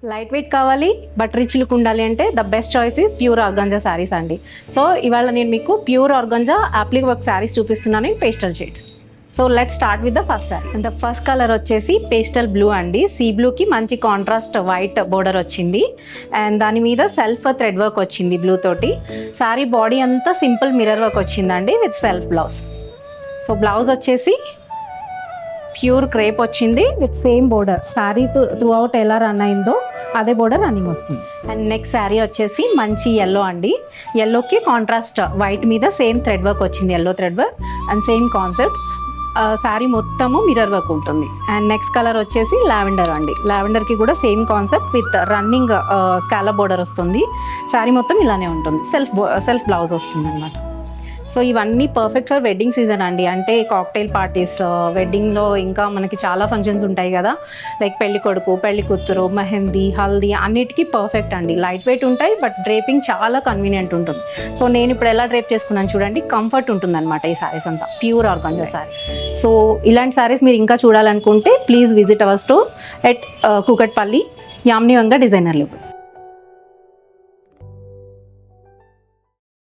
Light weight కావాలి but rich look ఉండాలి అంటే the best choice is pure organza saris అండి. సో ఇవాళ నేను మీకు pure organza applique work saris చూపిస్తున్నాను in pastel shades. So let start with the first sari. The first colour వచ్చేసి pastel blue అండి. సీ బ్లూకి మంచి కాంట్రాస్ట్ వైట్ బోర్డర్ వచ్చింది అండ్ దాని మీద సెల్ఫ్ థ్రెడ్ వర్క్ వచ్చింది బ్లూ తోటి. శారీ బాడీ అంతా సింపుల్ మిర్రర్ వర్క్ వచ్చిందండి with self blouse. So blouse వచ్చేసి ప్యూర్ క్రేప్ వచ్చింది with same border. Sari through out ఎలా రన్ అయిందో అదే బోర్డర్ రన్నింగ్ వస్తుంది. అండ్ నెక్స్ట్ శారీ వచ్చేసి మంచి ఎల్లో అండి. ఎల్లోకి కాంట్రాస్ట్ వైట్ మీద సేమ్ థ్రెడ్ వర్క్ వచ్చింది, yellow thread work and same concept. Sari మొత్తము మిర్రర్ వర్క్ ఉంటుంది. అండ్ నెక్స్ట్ కలర్ వచ్చేసి లావెండర్ అండి. లావెండర్కి కూడా same concept with running scallop border వస్తుంది. శారీ మొత్తం ఇలానే ఉంటుంది, సెల్ఫ్ బ్లౌజ్ వస్తుంది అనమాట. సో ఇవన్నీ పర్ఫెక్ట్ ఫర్ వెడ్డింగ్ సీజన్ అండి. అంటే కాక్టైల్ పార్టీస్, వెడ్డింగ్లో ఇంకా మనకి చాలా ఫంక్షన్స్ ఉంటాయి కదా, లైక్ పెళ్లి కొడుకు, పెళ్లి కూతురు, మెహందీ, హల్దీ అన్నిటికీ పర్ఫెక్ట్ అండి. లైట్ వెయిట్ ఉంటాయి బట్ డ్రేపింగ్ చాలా కన్వీనియంట్ ఉంటుంది. సో నేను ఇప్పుడు ఎలా డ్రేప్ చేసుకున్నాను చూడండి, కంఫర్ట్ ఉంటుంది అనమాట ఈ శారీస్ అంతా, ప్యూర్ ఆర్గంజా శారీస్. సో ఇలాంటి శారీస్ మీరు ఇంకా చూడాలనుకుంటే please visit our store at Kukatpally, Yamini Vanga designer level.